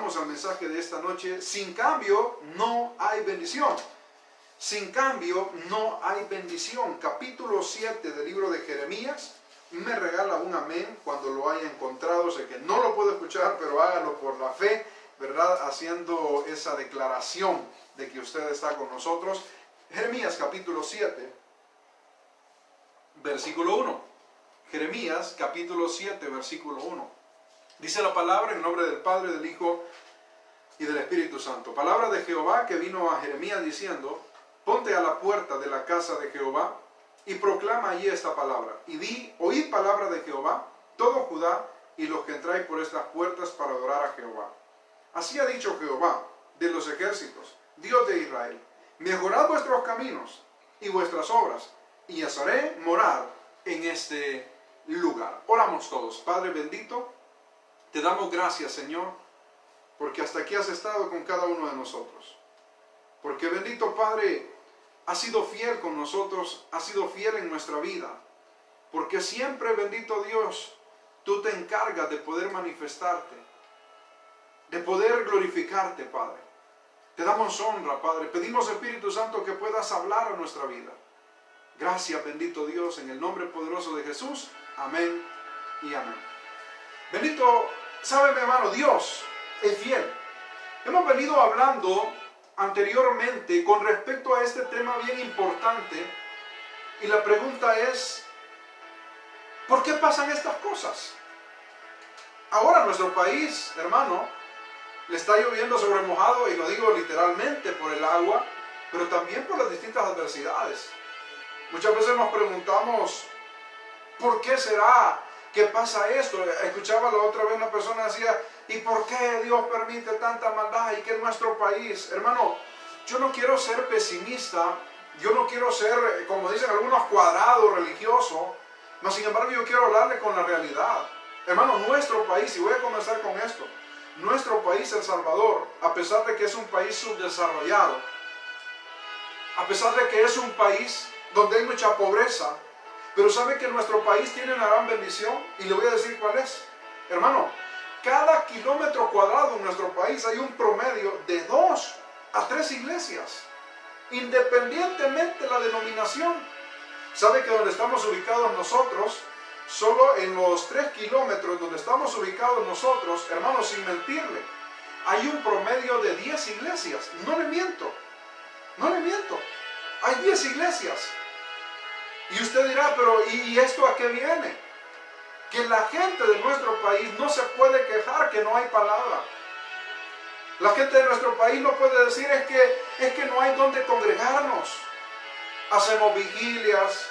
entramos al mensaje de esta noche. Sin cambio no hay bendición. Sin cambio no hay bendición. Capítulo 7 del libro de Jeremías. Me regala un amén cuando lo haya encontrado. Sé que no lo puedo escuchar, pero hágalo por la fe, ¿verdad? Haciendo esa declaración de que usted está con nosotros. Jeremías capítulo 7, versículo 1. Jeremías capítulo 7, versículo 1. Dice la palabra en nombre del Padre, del Hijo y del Espíritu Santo. Palabra de Jehová que vino a Jeremías diciendo: ponte a la puerta de la casa de Jehová y proclama allí esta palabra. Y di: oíd palabra de Jehová, todo Judá y los que entráis por estas puertas para adorar a Jehová. Así ha dicho Jehová de los ejércitos, Dios de Israel: mejorad vuestros caminos y vuestras obras, y os haré morar en este lugar. Oramos todos. Padre bendito, te damos gracias, Señor, porque hasta aquí has estado con cada uno de nosotros. Porque bendito Padre, has sido fiel con nosotros, has sido fiel en nuestra vida. Porque siempre, bendito Dios, tú te encargas de poder manifestarte, de poder glorificarte, Padre. Te damos honra, Padre. Pedimos, Espíritu Santo, que puedas hablar a nuestra vida. Gracias, bendito Dios, en el nombre poderoso de Jesús. Amén y amén. Bendito, sabe mi hermano, Dios es fiel. Hemos venido hablando anteriormente con respecto a este tema bien importante. Y la pregunta es: ¿por qué pasan estas cosas? Ahora nuestro país, hermano, le está lloviendo sobre mojado, y lo digo literalmente por el agua, pero también por las distintas adversidades. Muchas veces nos preguntamos: ¿por qué será que pasa esto? Escuchaba la otra vez una persona decía: ¿y por qué Dios permite tanta maldad y que en nuestro país? Hermano, yo no quiero ser pesimista, yo no quiero ser, como dicen algunos, cuadrado, religioso, mas sin embargo yo quiero hablarle con la realidad. Hermano, nuestro país, y voy a comenzar con esto, nuestro país, El Salvador, a pesar de que es un país subdesarrollado, a pesar de que es un país donde hay mucha pobreza, pero sabe que nuestro país tiene una gran bendición, y le voy a decir cuál es. Hermano, cada kilómetro cuadrado en nuestro país hay un promedio de 2 a 3 iglesias, independientemente de la denominación. Sabe que donde estamos ubicados nosotros, solo en los 3 kilómetros donde estamos ubicados nosotros, hermano, sin mentirle, hay un promedio de 10 iglesias. No le miento, no le miento. Hay 10 iglesias. Y usted dirá: pero ¿y esto a qué viene? Que la gente de nuestro país no se puede quejar que no hay palabra. La gente de nuestro país no puede decir: es que no hay donde congregarnos. Hacemos vigilias,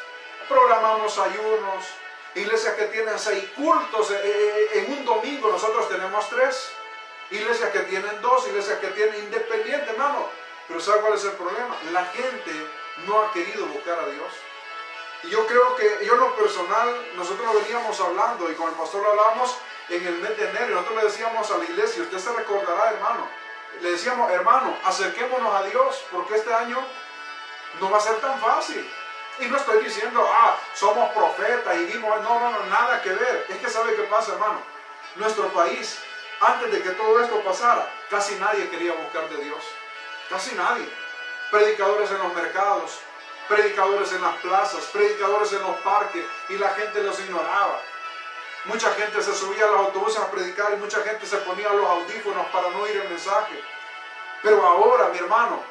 programamos ayunos, iglesias que tienen 6 cultos en un domingo, nosotros tenemos 3. Iglesias que tienen 2, iglesias que tienen independiente, hermano. Pero ¿sabe cuál es el problema? La gente no ha querido buscar a Dios. Y yo creo que, yo en lo personal, nosotros lo veníamos hablando, y con el pastor lo hablábamos en el mes de enero, y nosotros le decíamos a la iglesia, usted se recordará, hermano, le decíamos: hermano, acerquémonos a Dios, porque este año no va a ser tan fácil. Y no estoy diciendo: somos profetas y vimos, no, nada que ver. Es que ¿sabe qué pasa, hermano? Nuestro país, antes de que todo esto pasara, casi nadie quería buscar de Dios. Casi nadie. Predicadores en los mercados, predicadores en las plazas, predicadores en los parques, y la gente los ignoraba. Mucha gente se subía a los autobuses a predicar, y mucha gente se ponía los audífonos para no oír el mensaje. Pero ahora, mi hermano,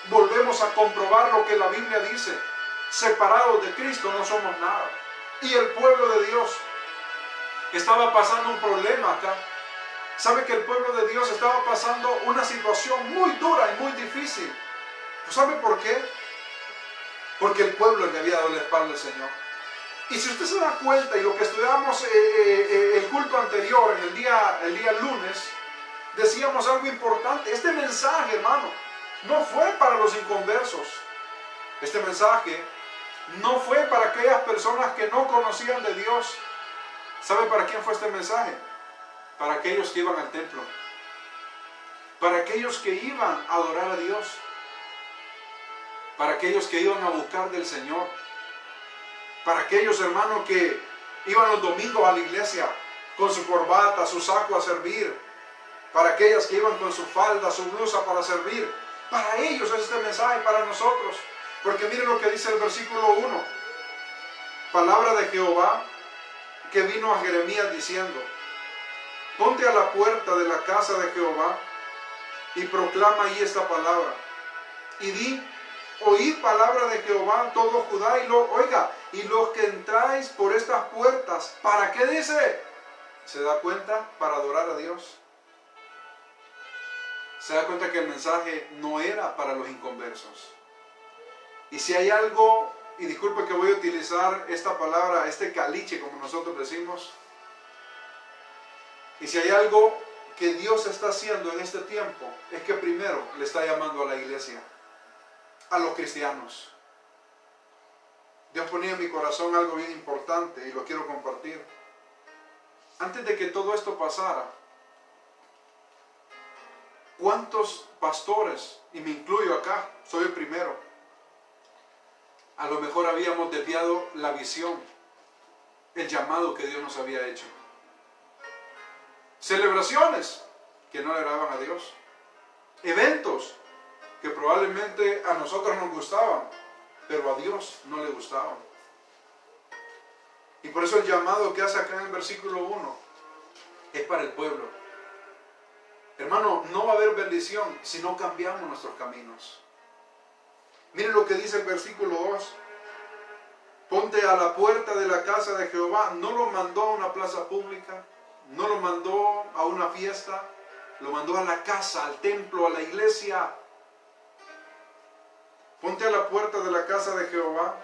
volvemos a comprobar lo que la Biblia dice: separados de Cristo no somos nada. Y el pueblo de Dios estaba pasando un problema acá. ¿Sabe que el pueblo de Dios estaba pasando una situación muy dura y muy difícil? ¿Sabe por qué? Porque el pueblo le había dado la espalda al Señor. Y si usted se da cuenta, y lo que estudiamos el culto anterior, en el día lunes, decíamos algo importante. Este mensaje, hermano, no fue para los inconversos. Este mensaje no fue para aquellas personas que no conocían de Dios. ¿Sabe para quién fue este mensaje? Para aquellos que iban al templo, para aquellos que iban a adorar a Dios, para aquellos que iban a buscar del Señor, para aquellos, hermanos, que iban los domingos a la iglesia con su corbata, su saco a servir, para aquellas que iban con su falda, su blusa para servir. Para ellos es este mensaje, para nosotros. Porque miren lo que dice el versículo 1. Palabra de Jehová que vino a Jeremías diciendo: ponte a la puerta de la casa de Jehová y proclama ahí esta palabra. Y di: oíd palabra de Jehová todo Judá, y los que entráis por estas puertas, ¿para qué dice? ¿Se da cuenta? Para adorar a Dios. Se da cuenta que el mensaje no era para los inconversos. Y si hay algo, y disculpe que voy a utilizar esta palabra, este caliche como nosotros decimos, y si hay algo que Dios está haciendo en este tiempo, es que primero le está llamando a la iglesia, a los cristianos. Dios ponía en mi corazón algo bien importante y lo quiero compartir. Antes de que todo esto pasara, ¿cuántos pastores, y me incluyo acá, soy el primero, a lo mejor habíamos desviado la visión, el llamado que Dios nos había hecho? Celebraciones que no le agradaban a Dios, eventos que probablemente a nosotros nos gustaban, pero a Dios no le gustaban. Y por eso el llamado que hace acá en el versículo 1 es para el pueblo. Hermano, no va a haber bendición si no cambiamos nuestros caminos. Miren lo que dice el versículo 2. Ponte a la puerta de la casa de Jehová. No lo mandó a una plaza pública, no lo mandó a una fiesta, lo mandó a la casa, al templo, a la iglesia. Ponte a la puerta de la casa de Jehová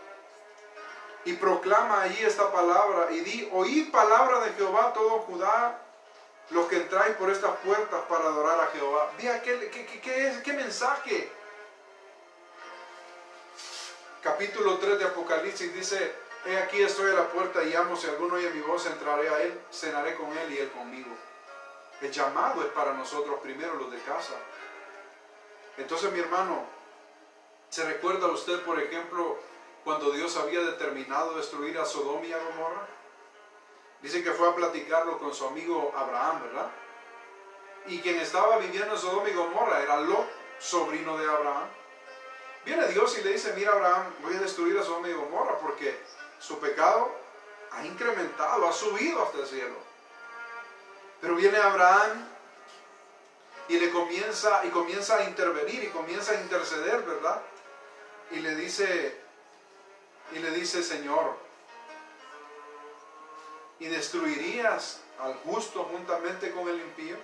y proclama allí esta palabra y di: oíd palabra de Jehová todo Judá, los que entráis por estas puertas para adorar a Jehová. Vea qué mensaje. Capítulo 3 de Apocalipsis dice: he aquí estoy a la puerta y llamo, si alguno oye mi voz, entraré a él, cenaré con él y él conmigo. El llamado es para nosotros primero, los de casa. Entonces, mi hermano, ¿se recuerda usted, por ejemplo, cuando Dios había determinado destruir a Sodoma y a Gomorra? Dice que fue a platicarlo con su amigo Abraham, ¿verdad? Y quien estaba viviendo en Sodoma y Gomorra era Lot, sobrino de Abraham. Viene Dios y le dice: mira, Abraham, voy a destruir a Sodoma y Gomorra porque su pecado ha incrementado, ha subido hasta el cielo. Pero viene Abraham y comienza a intervenir y comienza a interceder, ¿verdad? Y le dice: Señor, ¿y destruirías al justo juntamente con el impío?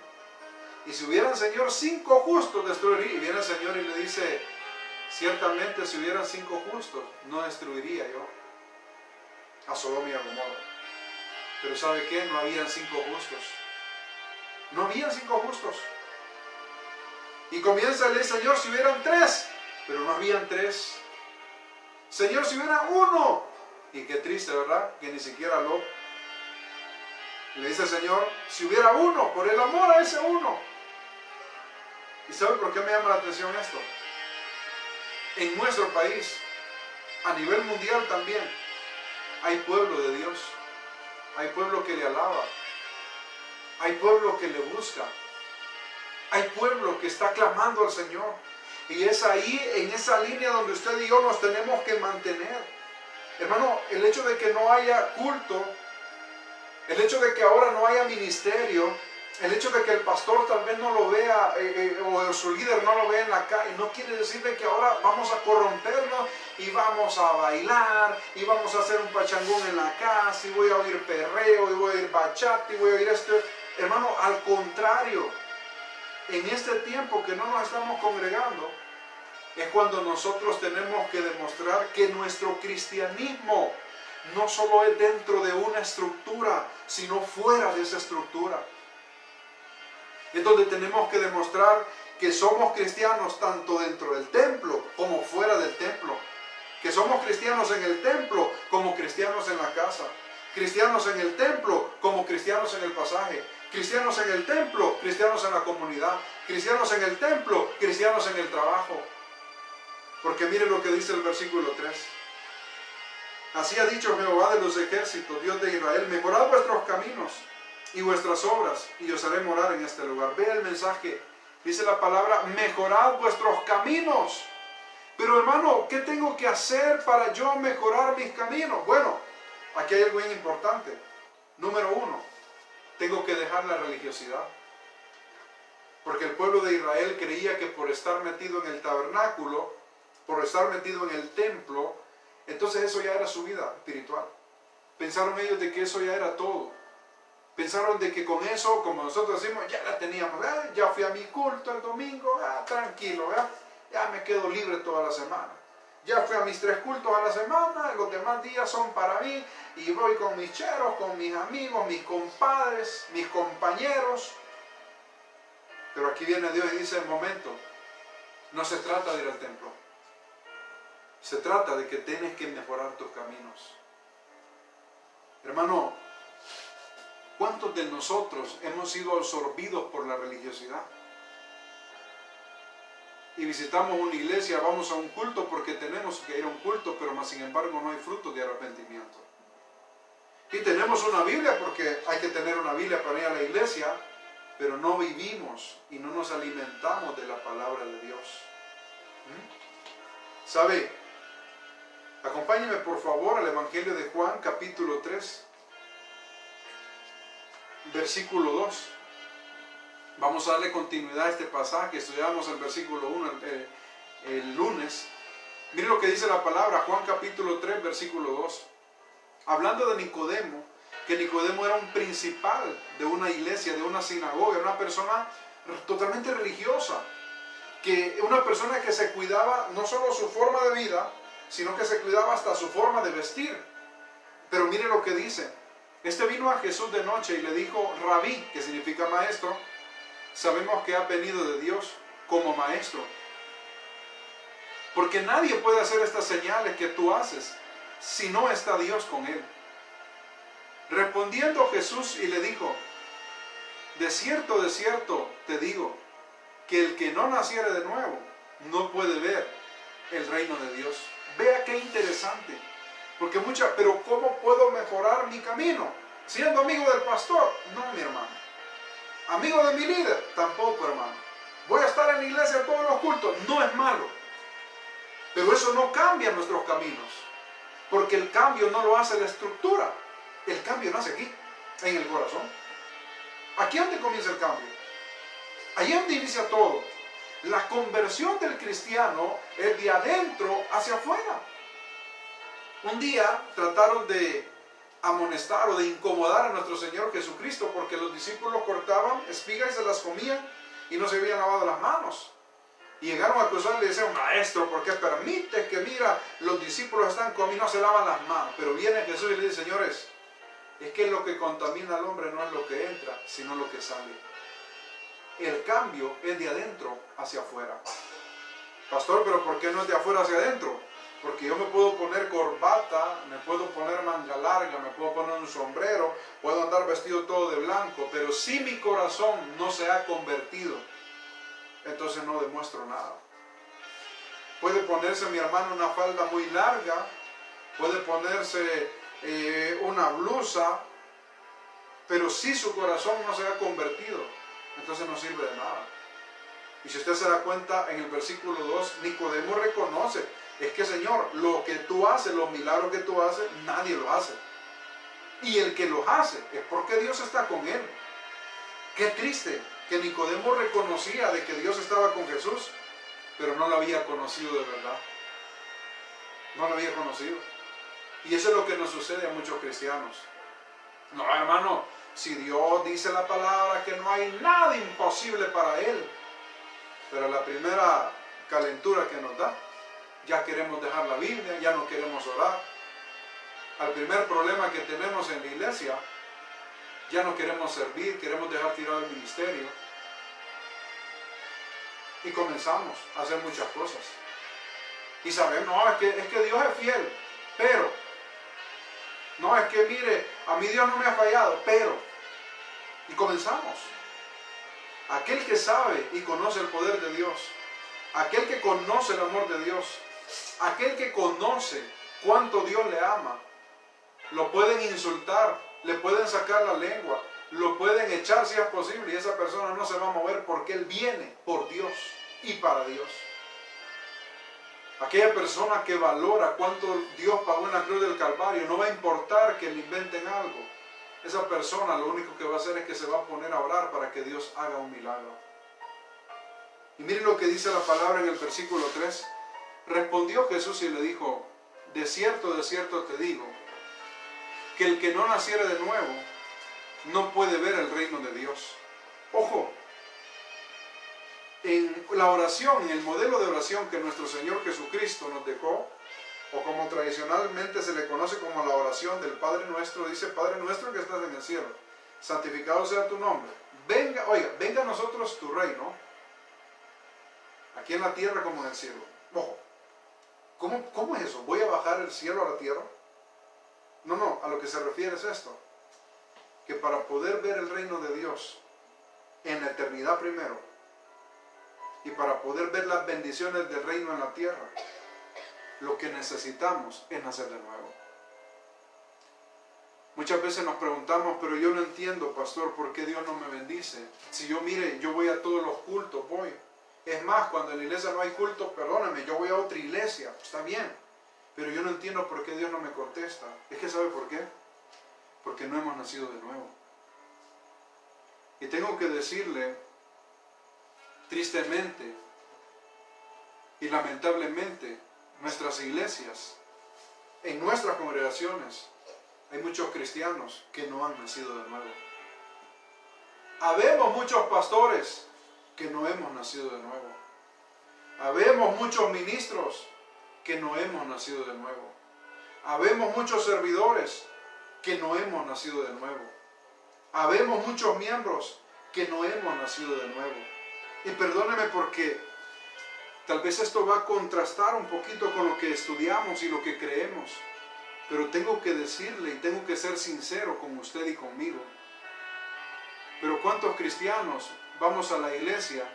Y si hubieran, Señor, 5 justos, destruiría. Y viene el Señor y le dice: ciertamente si hubieran 5 justos, no destruiría yo a Sodoma y a Gomorra. Pero ¿sabe qué? No habían 5 justos. No habían 5 justos. Y comienza a decir: Señor, si hubieran 3, pero no habían 3. Señor, si hubiera 1. Y qué triste, ¿verdad? Que ni siquiera Lot. Le dice: Señor, si hubiera 1, por el amor a ese 1. ¿Y sabe por qué me llama la atención esto? En nuestro país, a nivel mundial también, hay pueblo de Dios. Hay pueblo que le alaba. Hay pueblo que le busca. Hay pueblo que está clamando al Señor. Y es ahí, en esa línea donde usted y yo nos tenemos que mantener. Hermano, el hecho de que no haya culto, el hecho de que ahora no haya ministerio, el hecho de que el pastor tal vez no lo vea o su líder no lo vea en la calle, no quiere decir de que ahora vamos a corrompernos y vamos a bailar y vamos a hacer un pachangón en la casa y voy a oír perreo y voy a oír bachata y voy a oír esto. Hermano, al contrario, en este tiempo que no nos estamos congregando, es cuando nosotros tenemos que demostrar que nuestro cristianismo no solo es dentro de una estructura, sino fuera de esa estructura. Es donde tenemos que demostrar que somos cristianos tanto dentro del templo como fuera del templo. Que somos cristianos en el templo como cristianos en la casa. Cristianos en el templo como cristianos en el pasaje. Cristianos en el templo, cristianos en la comunidad. Cristianos en el templo, cristianos en el trabajo. Porque miren lo que dice el versículo 3. Así ha dicho Jehová de los ejércitos, Dios de Israel: mejorad vuestros caminos y vuestras obras, y os haré morar en este lugar. Ve el mensaje, dice la palabra, mejorad vuestros caminos. Pero hermano, ¿qué tengo que hacer para yo mejorar mis caminos? Bueno, aquí hay algo bien importante. Número 1, tengo que dejar la religiosidad. Porque el pueblo de Israel creía que por estar metido en el tabernáculo, por estar metido en el templo, entonces eso ya era su vida espiritual. Pensaron ellos de que eso ya era todo. Pensaron de que con eso, como nosotros decimos, ya la teníamos. Ya fui a mi culto el domingo, tranquilo, ya me quedo libre toda la semana. Ya fui a mis 3 cultos a la semana, los demás días son para mí, y voy con mis cheros, con mis amigos, mis compadres, mis compañeros. Pero aquí viene Dios y dice, momento, no se trata de ir al templo. Se trata de que tienes que mejorar tus caminos. Hermano, ¿cuántos de nosotros hemos sido absorbidos por la religiosidad? Y visitamos una iglesia, vamos a un culto porque tenemos que ir a un culto, pero más sin embargo no hay fruto de arrepentimiento. Y tenemos una Biblia porque hay que tener una Biblia para ir a la iglesia, pero no vivimos y no nos alimentamos de la palabra de Dios. ¿Sabe? Acompáñenme por favor al Evangelio de Juan, capítulo 3, versículo 2. Vamos a darle continuidad a este pasaje. Estudiamos el versículo 1 el lunes. Mire lo que dice la palabra, Juan capítulo 3, versículo 2. Hablando de Nicodemo, que Nicodemo era un principal de una iglesia, de una sinagoga, una persona totalmente religiosa, que una persona que se cuidaba no solo su forma de vida, sino que se cuidaba hasta su forma de vestir. Pero mire lo que dice. Este vino a Jesús de noche y le dijo, Rabí, que significa maestro, sabemos que ha venido de Dios como maestro. Porque nadie puede hacer estas señales que tú haces si no está Dios con él. Respondiendo Jesús y le dijo, de cierto te digo, que el que no naciere de nuevo no puede ver el reino de Dios. Vea qué interesante. Porque pero ¿cómo puedo mejorar mi camino? ¿Siendo amigo del pastor? No, mi hermano. ¿Amigo de mi líder? Tampoco, hermano. ¿Voy a estar en la iglesia todos los cultos? No es malo. Pero eso no cambia nuestros caminos. Porque el cambio no lo hace la estructura. El cambio nace aquí, en el corazón. ¿Aquí es donde comienza el cambio? Allí es donde inicia todo. La conversión del cristiano es de adentro hacia afuera. Un día trataron de amonestar o de incomodar a nuestro Señor Jesucristo porque los discípulos cortaban espigas y se las comían y no se habían lavado las manos. Y llegaron a acusarle y decían, maestro, ¿por qué permite que mira, los discípulos están comiendo y no se lavan las manos? Pero viene Jesús y le dice, señores, es que lo que contamina al hombre no es lo que entra, sino lo que sale. El cambio es de adentro hacia afuera. Pastor, pero ¿por qué no es de afuera hacia adentro? Porque yo me puedo poner corbata, me puedo poner manga larga, me puedo poner un sombrero, puedo andar vestido todo de blanco, pero si mi corazón no se ha convertido, entonces no demuestro nada. Puede ponerse mi hermano una falda muy larga, puede ponerse una blusa, pero si su corazón no se ha convertido, entonces no sirve de nada. Y si usted se da cuenta, en el versículo 2, Nicodemo reconoce, es que Señor, lo que tú haces, los milagros que tú haces, nadie los hace. Y el que los hace es porque Dios está con él. Qué triste que Nicodemo reconocía de que Dios estaba con Jesús, pero no lo había conocido de verdad. No lo había conocido. Y eso es lo que nos sucede a muchos cristianos. No, hermano, si Dios dice la palabra que no hay nada imposible para Él, pero la primera calentura que nos da, ya queremos dejar la Biblia, ya no queremos orar. Al primer problema que tenemos en la iglesia, ya no queremos servir, queremos dejar tirado el ministerio. Y comenzamos a hacer muchas cosas. Y sabemos, no, es que Dios es fiel, pero, no, es que mire, a mí Dios no me ha fallado, pero, y comenzamos. Aquel que sabe y conoce el poder de Dios, aquel que conoce el amor de Dios, aquel que conoce cuánto Dios le ama, lo pueden insultar, le pueden sacar la lengua, lo pueden echar si es posible y esa persona no se va a mover porque él viene por Dios y para Dios. Aquella persona que valora cuánto Dios pagó en la cruz del Calvario, no va a importar que le inventen algo. Esa persona lo único que va a hacer es que se va a poner a orar para que Dios haga un milagro. Y miren lo que dice la palabra en el versículo 3. Respondió Jesús y le dijo, de cierto te digo, que el que no naciere de nuevo no puede ver el reino de Dios. Ojo, en la oración, en el modelo de oración que nuestro Señor Jesucristo nos dejó, o como tradicionalmente se le conoce como la oración del Padre Nuestro, dice, Padre Nuestro que estás en el cielo, santificado sea tu nombre. Venga a nosotros tu reino, aquí en la tierra como en el cielo. Ojo, ¿cómo es eso? ¿Voy a bajar el cielo a la tierra? No, a lo que se refiere es esto, que para poder ver el reino de Dios en la eternidad primero, y para poder ver las bendiciones del reino en la tierra, lo que necesitamos es nacer de nuevo. Muchas veces nos preguntamos, pero yo no entiendo, pastor, ¿por qué Dios no me bendice? Si yo voy a todos los cultos, voy. Es más, cuando en la iglesia no hay culto, perdóname, yo voy a otra iglesia, está bien. Pero yo no entiendo por qué Dios no me contesta. Es que ¿sabe por qué? Porque no hemos nacido de nuevo. Y tengo que decirle, tristemente y lamentablemente, nuestras iglesias, en nuestras congregaciones, hay muchos cristianos que no han nacido de nuevo. Habemos muchos pastores que no hemos nacido de nuevo. Habemos muchos ministros que no hemos nacido de nuevo. Habemos muchos servidores que no hemos nacido de nuevo. Habemos muchos miembros que no hemos nacido de nuevo. Y perdóneme porque tal vez esto va a contrastar un poquito con lo que estudiamos y lo que creemos. Pero tengo que decirle y tengo que ser sincero con usted y conmigo. Pero ¿cuántos cristianos vamos a la iglesia?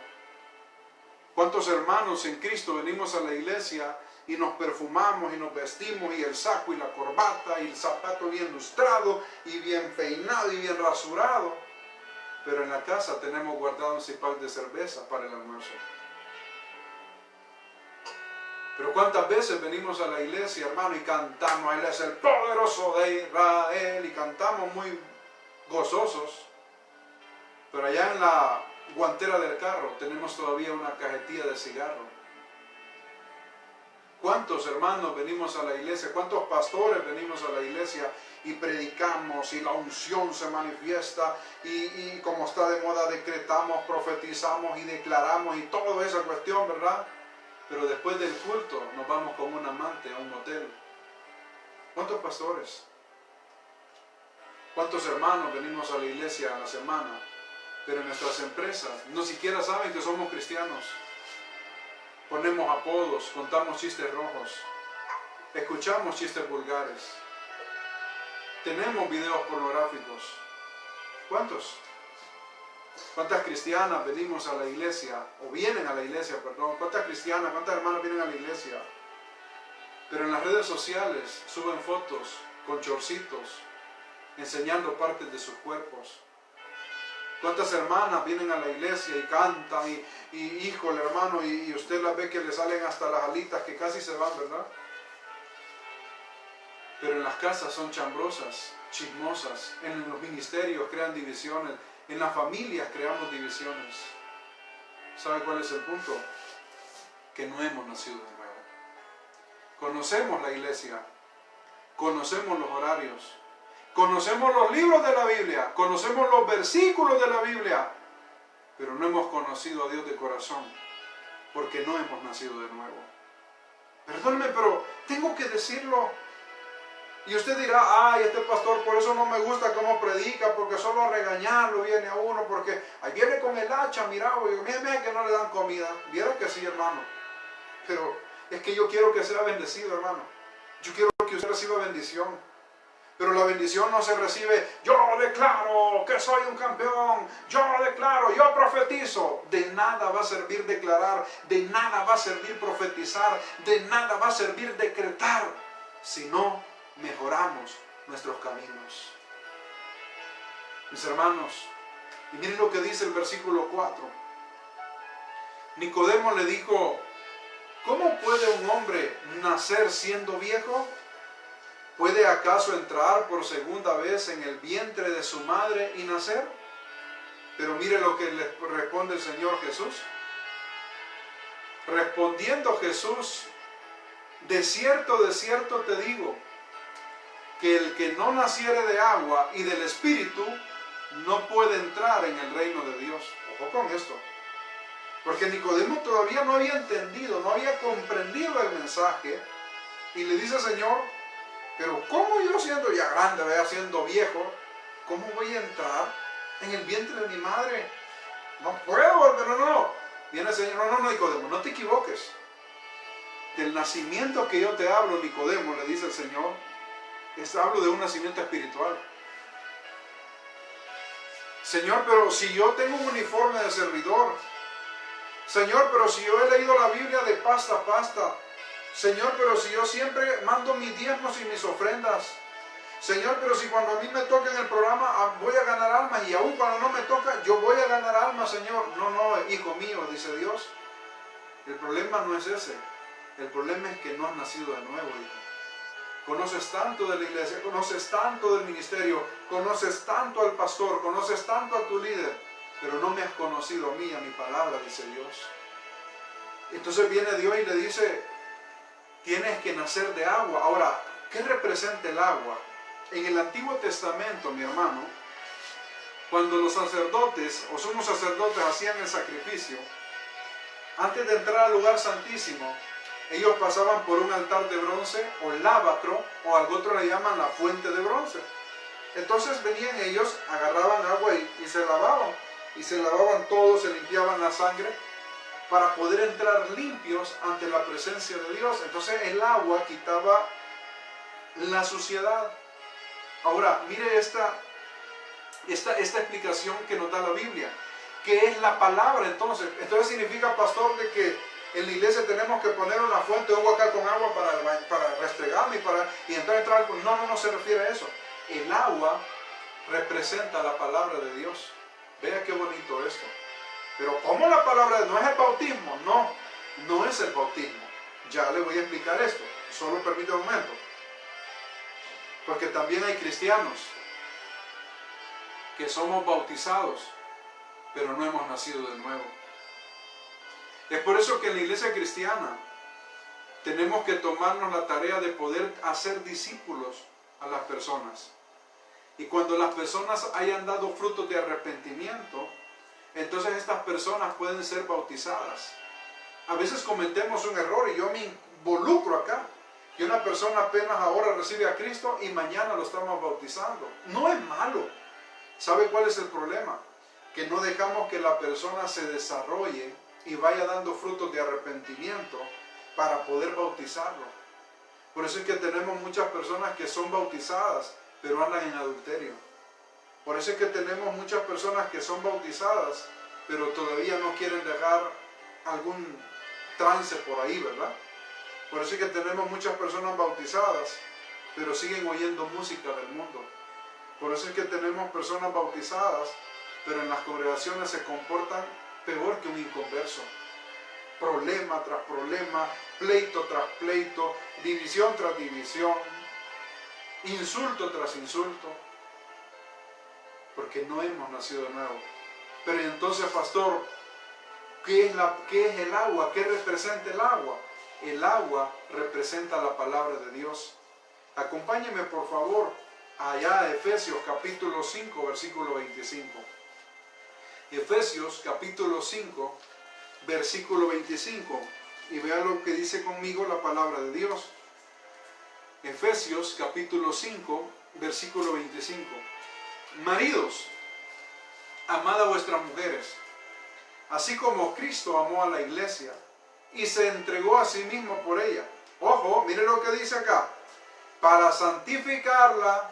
¿Cuántos hermanos en Cristo venimos a la iglesia y nos perfumamos y nos vestimos y el saco y la corbata y el zapato bien lustrado y bien peinado y bien rasurado? Pero en la casa tenemos guardado un cipal de cerveza para el almuerzo. Pero ¿cuántas veces venimos a la iglesia, hermano, y cantamos, Él es el poderoso de Israel, y cantamos muy gozosos, pero allá en la guantera del carro tenemos todavía una cajetilla de cigarro? ¿Cuántos hermanos venimos a la iglesia? ¿Cuántos pastores venimos a la iglesia y predicamos y la unción se manifiesta y como está de moda decretamos, profetizamos y declaramos y toda esa cuestión, ¿verdad? Pero después del culto nos vamos con un amante a un motel. ¿Cuántos pastores? ¿Cuántos hermanos venimos a la iglesia a la semana? Pero en nuestras empresas no siquiera saben que somos cristianos. Ponemos apodos, contamos chistes rojos, escuchamos chistes vulgares, tenemos videos pornográficos. ¿Cuántos? ¿Cuántas cristianas venimos a la iglesia, o vienen a la iglesia, perdón? ¿Cuántas cristianas, cuántas hermanas vienen a la iglesia? Pero en las redes sociales suben fotos con chorcitos, enseñando partes de sus cuerpos. ¿Cuántas hermanas vienen a la iglesia y cantan y híjole, hermano, y usted las ve que le salen hasta las alitas que casi se van, ¿verdad? Pero en las casas son chambrosas, chismosas, en los ministerios crean divisiones, en las familias creamos divisiones. ¿Sabe cuál es el punto? Que no hemos nacido de nuevo. Conocemos la iglesia, conocemos los horarios, conocemos los libros de la Biblia, conocemos los versículos de la Biblia, pero no hemos conocido a Dios de corazón, porque no hemos nacido de nuevo. Perdóneme, pero tengo que decirlo. Y usted dirá, ay, este pastor, por eso no me gusta cómo predica, porque solo a regañarlo viene a uno, porque ahí viene con el hacha, mira que no le dan comida. Viera que sí, hermano. Pero es que yo quiero que sea bendecido, hermano. Yo quiero que usted reciba bendición. Pero la bendición no se recibe, yo declaro que soy un campeón, yo declaro, yo profetizo. De nada va a servir declarar, de nada va a servir profetizar, de nada va a servir decretar, si no mejoramos nuestros caminos. Mis hermanos, y miren lo que dice el versículo 4. Nicodemo le dijo, ¿cómo puede un hombre nacer siendo viejo? ¿Puede acaso entrar por segunda vez en el vientre de su madre y nacer? Pero mire lo que le responde el Señor Jesús. Respondiendo Jesús, de cierto te digo, que el que no naciere de agua y del Espíritu, no puede entrar en el reino de Dios. Ojo con esto. Porque Nicodemo todavía no había entendido, no había comprendido el mensaje. Y le dice al Señor, pero ¿cómo yo siendo ya grande, siendo viejo, cómo voy a entrar en el vientre de mi madre? No puedo, pero no. Viene el Señor, no, Nicodemo, no te equivoques. Del nacimiento que yo te hablo, Nicodemo, le dice el Señor, hablo de un nacimiento espiritual. Señor, pero si yo tengo un uniforme de servidor. Señor, pero si yo he leído la Biblia de pasta a pasta. Señor, pero si yo siempre mando mis diezmos y mis ofrendas. Señor, pero si cuando a mí me toca en el programa voy a ganar almas y aún cuando no me toca, yo voy a ganar almas, Señor. No, hijo mío, dice Dios. El problema no es ese. El problema es que no has nacido de nuevo, hijo. Conoces tanto de la iglesia, conoces tanto del ministerio, conoces tanto al pastor, conoces tanto a tu líder, pero no me has conocido a mí, a mi palabra, dice Dios. Entonces viene Dios y le dice, tienes que nacer de agua. Ahora, ¿qué representa el agua? En el Antiguo Testamento, mi hermano, cuando los sacerdotes o sumos sacerdotes hacían el sacrificio, antes de entrar al lugar santísimo, ellos pasaban por un altar de bronce o lábatro, o algo otro le llaman la fuente de bronce. Entonces venían ellos, agarraban agua y se lavaban. Y se lavaban todos, se limpiaban la sangre para poder entrar limpios ante la presencia de Dios. Entonces el agua quitaba la suciedad. Ahora, mire esta explicación que nos da la Biblia. ¿Qué es la palabra entonces? Entonces significa, pastor, de que en la iglesia tenemos que poner una fuente de agua acá con agua para restregarme y entrar. No se refiere a eso. El agua representa la palabra de Dios. Vea qué bonito esto. Pero ¿cómo la palabra de Dios? ¿No es el bautismo? No es el bautismo. Ya le voy a explicar esto. Solo permítame un momento. Porque también hay cristianos que somos bautizados, pero no hemos nacido de nuevo. Es por eso que en la iglesia cristiana tenemos que tomarnos la tarea de poder hacer discípulos a las personas. Y cuando las personas hayan dado frutos de arrepentimiento, entonces estas personas pueden ser bautizadas. A veces cometemos un error y yo me involucro acá. Y una persona apenas ahora recibe a Cristo y mañana lo estamos bautizando. No es malo. ¿Sabe cuál es el problema? Que no dejamos que la persona se desarrolle y vaya dando frutos de arrepentimiento para poder bautizarlo. Por eso es que tenemos muchas personas que son bautizadas, pero andan en adulterio. Por eso es que tenemos muchas personas que son bautizadas, pero todavía no quieren dejar algún trance por ahí, ¿verdad? Por eso es que tenemos muchas personas bautizadas, pero siguen oyendo música del mundo. Por eso es que tenemos personas bautizadas, pero en las congregaciones se comportan peor que un inconverso. Problema tras problema, pleito tras pleito, división tras división, insulto tras insulto, porque no hemos nacido de nuevo. Pero entonces, pastor, ¿qué es el agua? ¿Qué representa el agua? El agua representa la palabra de Dios. Acompáñeme por favor allá a Efesios capítulo 5, versículo 25. Efesios capítulo 5, versículo 25. Y vea lo que dice conmigo la palabra de Dios. Efesios capítulo 5, versículo 25. Maridos, amad a vuestras mujeres, así como Cristo amó a la iglesia y se entregó a sí mismo por ella. Ojo, mire lo que dice acá. Para santificarla.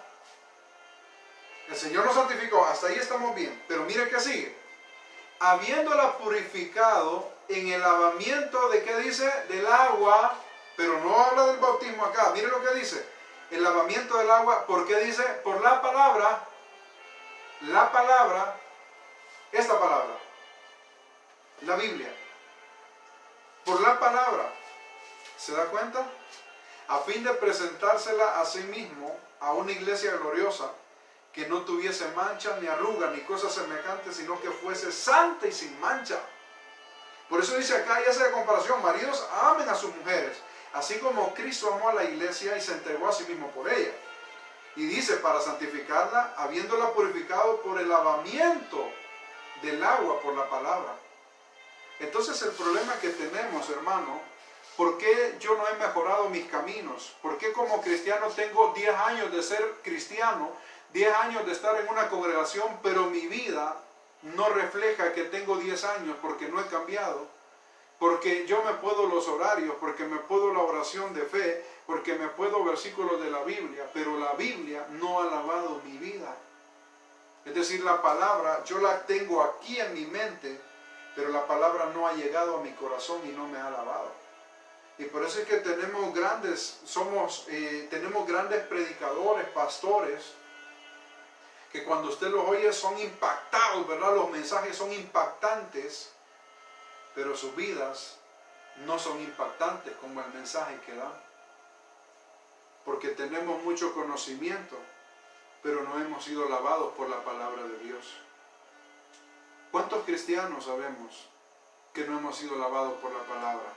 El Señor nos santificó, hasta ahí estamos bien. Pero mire que sigue. Habiéndola purificado en el lavamiento de, ¿qué dice? Del agua. Pero no habla del bautismo acá. Mire lo que dice. El lavamiento del agua, ¿por qué dice? Por la palabra. la palabra, esta palabra, la Biblia. Por la palabra, ¿se da cuenta? A fin de presentársela a sí mismo a una iglesia gloriosa, que no tuviese mancha, ni arruga, ni cosas semejantes, sino que fuese santa y sin mancha. Por eso dice acá, y hace de comparación: maridos, amen a sus mujeres, así como Cristo amó a la iglesia y se entregó a sí mismo por ella. Y dice, para santificarla, habiéndola purificado por el lavamiento del agua por la palabra. Entonces el problema que tenemos, hermano, ¿por qué yo no he mejorado mis caminos? ¿Por qué como cristiano tengo 10 años de ser cristiano, 10 años de estar en una congregación, pero mi vida no refleja que tengo 10 años porque no he cambiado? Porque yo me puedo los horarios, porque me puedo la oración de fe, porque me puedo versículos de la Biblia, pero la Biblia no ha lavado mi vida. Es decir, la palabra yo la tengo aquí en mi mente, pero la palabra no ha llegado a mi corazón y no me ha lavado. Y por eso es que tenemos grandes predicadores, pastores, que cuando usted los oye son impactados, ¿verdad? Los mensajes son impactantes, pero sus vidas no son impactantes como el mensaje que dan. Porque tenemos mucho conocimiento, pero no hemos sido lavados por la palabra de Dios. ¿Cuántos cristianos sabemos que no hemos sido lavados por la palabra?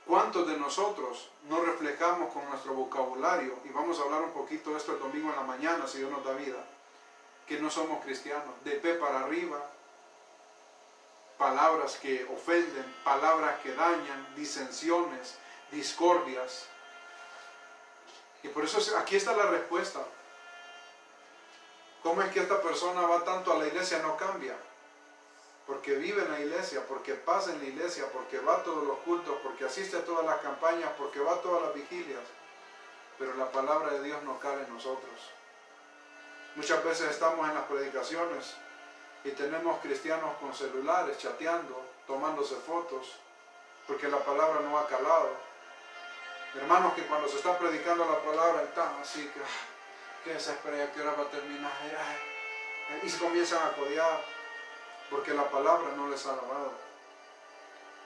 ¿Cuántos de nosotros no reflejamos con nuestro vocabulario? Y vamos a hablar un poquito de esto el domingo en la mañana, si Dios nos da vida, que no somos cristianos. De pe para arriba, palabras que ofenden, palabras que dañan, disensiones, discordias. Y por eso aquí está la respuesta. ¿Cómo es que esta persona va tanto a la iglesia y no cambia? Porque vive en la iglesia, porque pasa en la iglesia, porque va a todos los cultos, porque asiste a todas las campañas, porque va a todas las vigilias. Pero la palabra de Dios no cabe en nosotros. Muchas veces estamos en las predicaciones y tenemos cristianos con celulares, chateando, tomándose fotos, porque la palabra no ha calado. Hermanos que cuando se está predicando la palabra están así que desespera, ¿qué hora va a terminar? Y se comienzan a codear, porque la palabra no les ha lavado,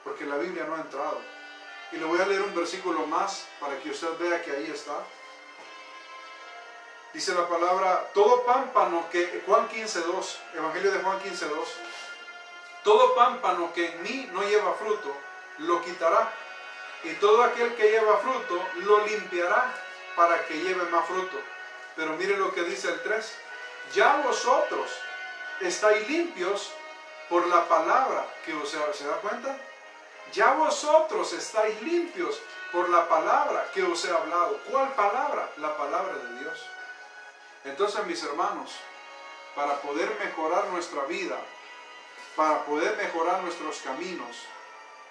porque la Biblia no ha entrado. Y le voy a leer un versículo más para que usted vea que ahí está. Dice la palabra: todo pámpano que, Juan 15:2, Evangelio de Juan 15:2, todo pámpano que en mí no lleva fruto, lo quitará, y todo aquel que lleva fruto, lo limpiará para que lleve más fruto. Pero mire lo que dice el 3: ya vosotros estáis limpios por la palabra que os he, ¿se da cuenta? Ya vosotros estáis limpios por la palabra que os he hablado. ¿Cuál palabra? La palabra de Dios. Entonces, mis hermanos, para poder mejorar nuestra vida, para poder mejorar nuestros caminos,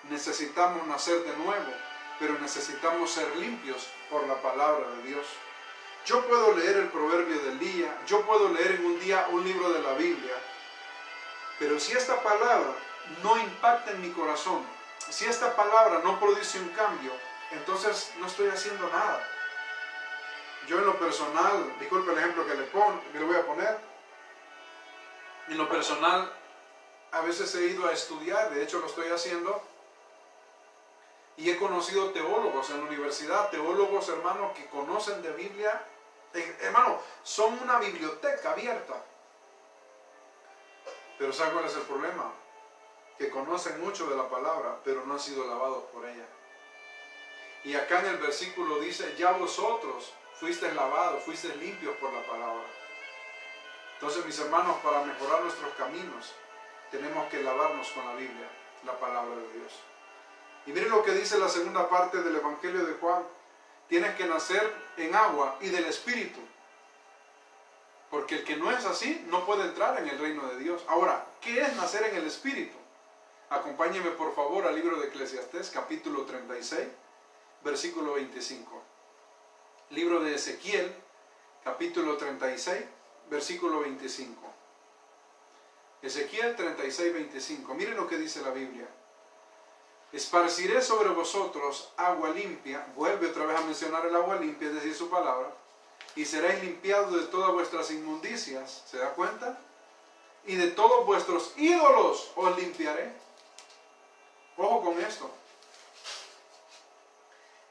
necesitamos nacer de nuevo, pero necesitamos ser limpios por la palabra de Dios. Yo puedo leer el proverbio del día, yo puedo leer en un día un libro de la Biblia, pero si esta palabra no impacta en mi corazón, si esta palabra no produce un cambio, entonces no estoy haciendo nada. Yo en lo personal, disculpe el ejemplo que le voy a poner, en lo personal a veces he ido a estudiar, de hecho lo estoy haciendo, y he conocido teólogos en la universidad, teólogos, hermanos, que conocen de Biblia, hermano, son una biblioteca abierta. Pero ¿sabe cuál es el problema? Que conocen mucho de la palabra, pero no han sido lavados por ella. Y acá en el versículo dice: ya vosotros fuisteis lavados, fuisteis limpios por la palabra. Entonces, mis hermanos, para mejorar nuestros caminos, tenemos que lavarnos con la Biblia, la palabra de Dios. Y miren lo que dice la segunda parte del Evangelio de Juan: tienes que nacer en agua y del Espíritu, porque el que no es así no puede entrar en el reino de Dios. Ahora, ¿qué es nacer en el Espíritu? Acompáñeme por favor al libro de Eclesiastés, capítulo 36, versículo 25. Libro de Ezequiel, capítulo 36, versículo 25. Ezequiel 36, 25. Miren lo que dice la Biblia: esparciré sobre vosotros agua limpia. Vuelve otra vez a mencionar el agua limpia, es decir, su palabra. y seréis limpiados de todas vuestras inmundicias. ¿Se da cuenta? Y de todos vuestros ídolos os limpiaré. Ojo con esto.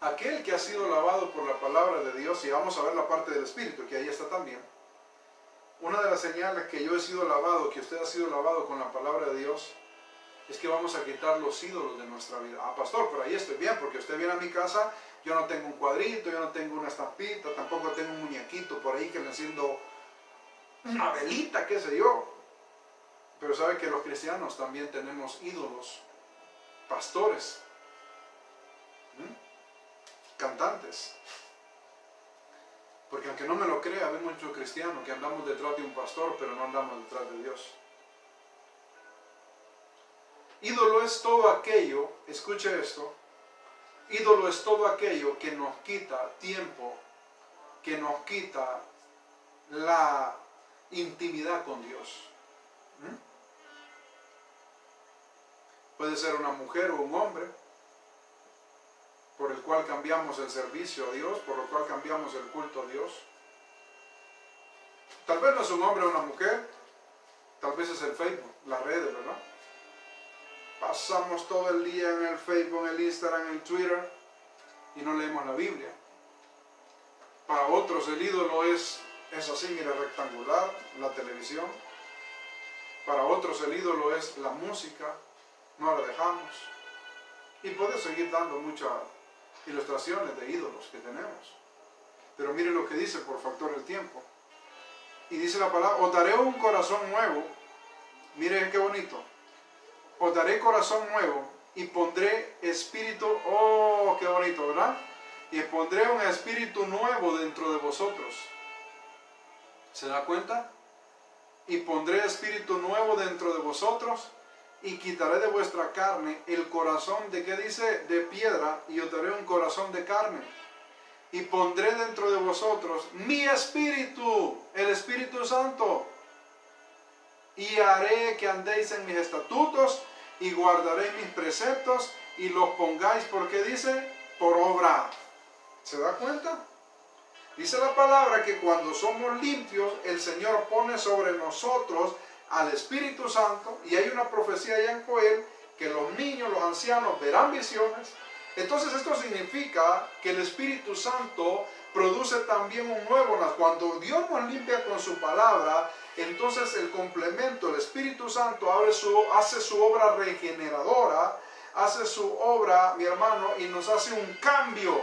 Aquel que ha sido lavado por la palabra de Dios, y vamos a ver la parte del Espíritu, que ahí está también. Una de las señales que yo he sido lavado, que usted ha sido lavado con la palabra de Dios, es que vamos a quitar los ídolos de nuestra vida. Ah, pastor, pero ahí estoy bien, porque usted viene a mi casa, yo no tengo un cuadrito, yo no tengo una estampita, tampoco tengo un muñequito por ahí que le enciendo una velita, qué sé yo. Pero sabe que los cristianos también tenemos ídolos, pastores, cantantes. Porque aunque no me lo crea, hay muchos cristianos que andamos detrás de un pastor, pero no andamos detrás de Dios. Ídolo es todo aquello, escuche esto, ídolo es todo aquello que nos quita tiempo, que nos quita la intimidad con Dios. Puede ser una mujer o un hombre, por el cual cambiamos el servicio a Dios, por el cual cambiamos el culto a Dios. Tal vez no es un hombre o una mujer, tal vez es el Facebook, las redes, ¿verdad? Pasamos todo el día en el Facebook, en el Instagram, en el Twitter y no leemos la Biblia. Para otros el ídolo es así, mira, rectangular, la televisión. Para otros el ídolo es la música, no la dejamos. Y puedo seguir dando muchas ilustraciones de ídolos que tenemos. Pero mire lo que dice por factor del tiempo. Y dice la palabra, os daré un corazón nuevo. Mire qué bonito. Os daré corazón nuevo y pondré espíritu, oh, qué bonito, ¿verdad? Y pondré un espíritu nuevo dentro de vosotros. ¿Se da cuenta? Y pondré espíritu nuevo dentro de vosotros y quitaré de vuestra carne el corazón de, ¿qué dice? De piedra, y os daré un corazón de carne. Y pondré dentro de vosotros mi espíritu, el Espíritu Santo. Y haré que andéis en mis estatutos y guardaréis mis preceptos y los pongáis, ¿por qué dice? Por obra. ¿Se da cuenta? Dice la palabra que cuando somos limpios, el Señor pone sobre nosotros al Espíritu Santo, y hay una profecía allá en Joel que los niños, los ancianos verán visiones. Entonces esto significa que el Espíritu Santo produce también un nuevo nacimiento. Cuando Dios nos limpia con su palabra, entonces el complemento, el Espíritu Santo hace su obra regeneradora, hace su obra, mi hermano, y nos hace un cambio.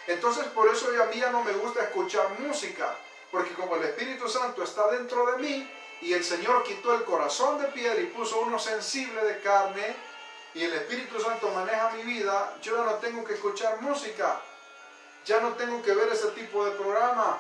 Entonces por eso a mí ya no me gusta escuchar música, porque como el Espíritu Santo está dentro de mí, y el Señor quitó el corazón de piedra y puso uno sensible de carne, y el Espíritu Santo maneja mi vida, yo ya no tengo que escuchar música, ya no tengo que ver ese tipo de programa,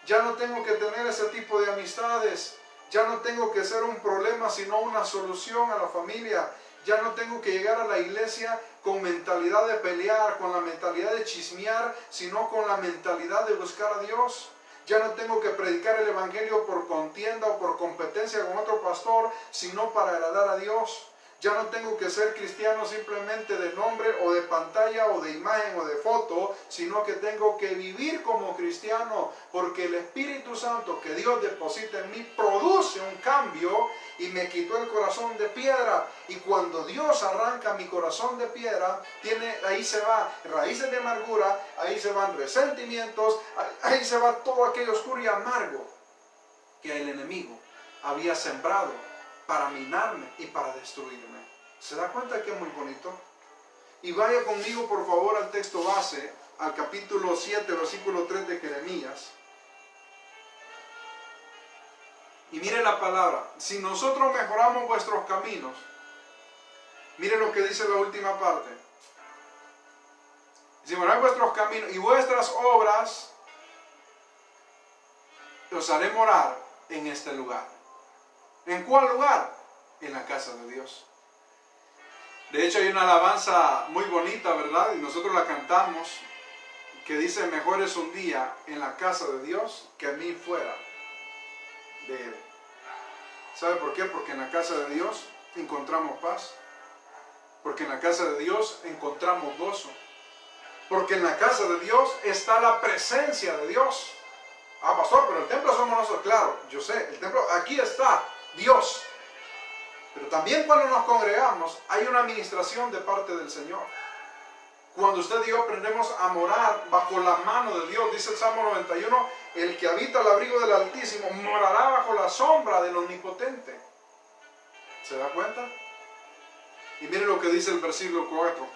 ya no tengo que tener ese tipo de amistades, ya no tengo que ser un problema sino una solución a la familia, ya no tengo que llegar a la iglesia con mentalidad de pelear, con la mentalidad de chismear, sino con la mentalidad de buscar a Dios. Ya no tengo que predicar el evangelio por contienda o por competencia con otro pastor, sino para agradar a Dios. Ya no tengo que ser cristiano simplemente de nombre o de pantalla o de imagen o de foto, sino que tengo que vivir como cristiano, porque el Espíritu Santo que Dios deposita en mí produce un cambio y me quitó el corazón de piedra. Y cuando Dios arranca mi corazón de piedra, ahí se va raíces de amargura, ahí se van resentimientos, ahí se va todo aquello oscuro y amargo que el enemigo había sembrado para minarme y para destruirme. ¿Se da cuenta que es muy bonito? Y vaya conmigo por favor al texto base, al capítulo 7, versículo 3 de Jeremías. Y mire la palabra, si nosotros mejoramos vuestros caminos, mire lo que dice la última parte. Si mejoráis vuestros caminos y vuestras obras, os haré morar en este lugar. ¿En cuál lugar? En la casa de Dios. De hecho hay una alabanza muy bonita, ¿verdad? Y nosotros la cantamos, que dice, mejor es un día en la casa de Dios que 1000 fuera de Él. ¿Sabe por qué? Porque en la casa de Dios encontramos paz. Porque en la casa de Dios encontramos gozo. Porque en la casa de Dios está la presencia de Dios. Ah, pastor, pero el templo somos nosotros. Claro, yo sé, el templo, aquí está Dios. Pero también cuando nos congregamos hay una administración de parte del Señor. Cuando usted y yo aprendemos a morar bajo la mano de Dios, dice el Salmo 91, el que habita al abrigo del Altísimo morará bajo la sombra del Omnipotente. ¿Se da cuenta? Y mire lo que dice el versículo 4.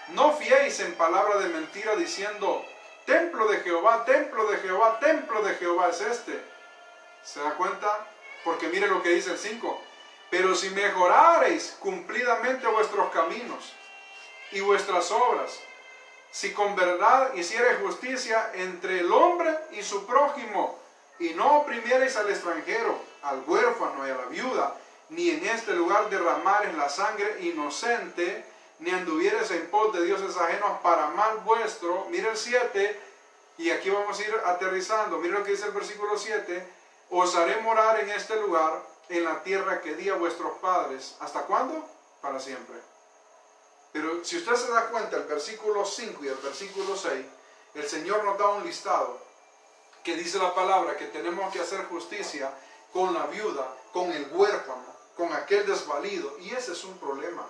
No fiéis en palabra de mentira diciendo, templo de Jehová, templo de Jehová, templo de Jehová es este. ¿Se da cuenta? Porque mire lo que dice el 5. Pero si mejorareis cumplidamente vuestros caminos y vuestras obras, si con verdad hiciereis justicia entre el hombre y su prójimo, y no oprimiereis al extranjero, al huérfano y a la viuda, ni en este lugar derramareis la sangre inocente, ni anduviereis en pos de dioses ajenos para mal vuestro. Mire el 7, y aquí vamos a ir aterrizando. Mire lo que dice el versículo 7. Os haré morar en este lugar, en la tierra que di a vuestros padres. ¿Hasta cuándo? Para siempre. Pero si usted se da cuenta, el versículo 5 y el versículo 6, el Señor nos da un listado que dice la palabra que tenemos que hacer justicia con la viuda, con el huérfano, con aquel desvalido. Y ese es un problema,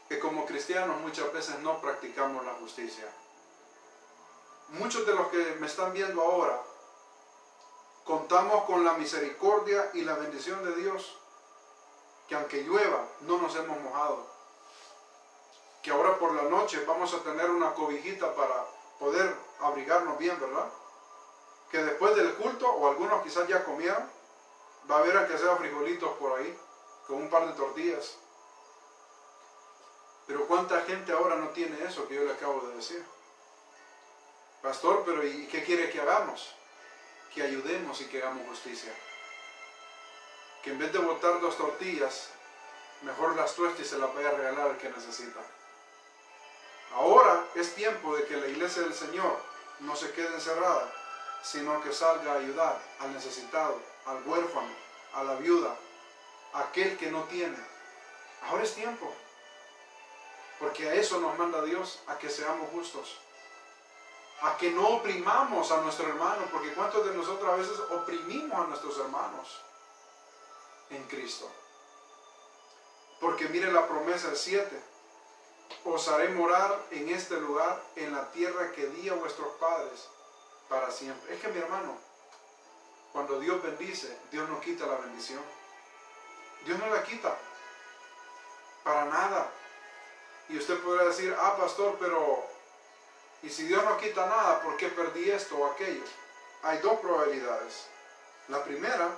que como cristianos muchas veces no practicamos la justicia. Muchos de los que me están viendo ahora contamos con la misericordia y la bendición de Dios, que aunque llueva no nos hemos mojado, que ahora por la noche vamos a tener una cobijita para poder abrigarnos bien, ¿verdad? Que después del culto, o algunos quizás ya comieron, va a haber aunque sea frijolitos por ahí, con un par de tortillas. Pero ¿cuánta gente ahora no tiene eso que yo le acabo de decir? Pastor, pero ¿y qué quiere que hagamos? Que ayudemos y que hagamos justicia. Que en vez de botar 2 tortillas, mejor las tueste y se las vaya a regalar al que necesita. Ahora es tiempo de que la iglesia del Señor no se quede encerrada, sino que salga a ayudar al necesitado, al huérfano, a la viuda, a aquel que no tiene. Ahora es tiempo, porque a eso nos manda Dios, a que seamos justos, a que no oprimamos a nuestro hermano, porque ¿cuántos de nosotros a veces oprimimos a nuestros hermanos en Cristo? Porque mire la promesa del 7. Os haré morar en este lugar, en la tierra que di a vuestros padres para siempre. Es que mi hermano, cuando Dios bendice, Dios no quita la bendición. Dios no la quita. Para nada. Y usted podrá decir, ah, pastor, pero ¿y si Dios no quita nada, por qué perdí esto o aquello? Hay 2 probabilidades. La primera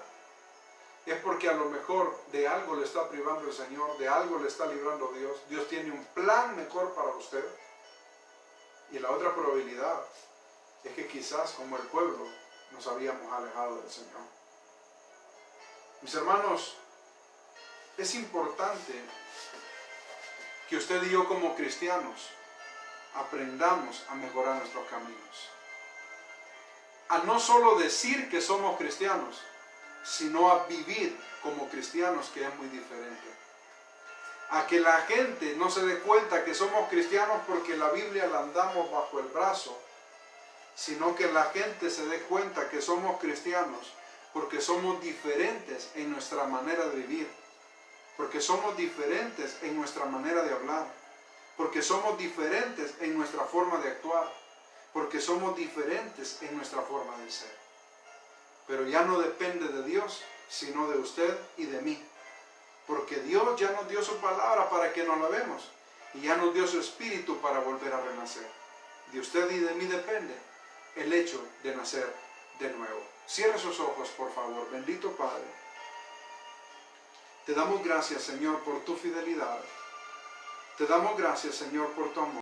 es porque a lo mejor de algo le está privando el Señor, de algo le está librando Dios. Dios tiene un plan mejor para usted. Y la otra probabilidad es que quizás como el pueblo nos habíamos alejado del Señor. Mis hermanos, es importante que usted y yo como cristianos aprendamos a mejorar nuestros caminos. A no solo decir que somos cristianos, sino a vivir como cristianos, que es muy diferente. A que la gente no se dé cuenta que somos cristianos porque la Biblia la andamos bajo el brazo, sino que la gente se dé cuenta que somos cristianos porque somos diferentes en nuestra manera de vivir, porque somos diferentes en nuestra manera de hablar, porque somos diferentes en nuestra forma de actuar, porque somos diferentes en nuestra forma de ser. Pero ya no depende de Dios, sino de usted y de mí. Porque Dios ya nos dio su palabra para que nos la vemos. Y ya nos dio su espíritu para volver a renacer. De usted y de mí depende el hecho de nacer de nuevo. Cierre sus ojos, por favor. Bendito Padre. Te damos gracias, Señor, por tu fidelidad. Te damos gracias, Señor, por tu amor.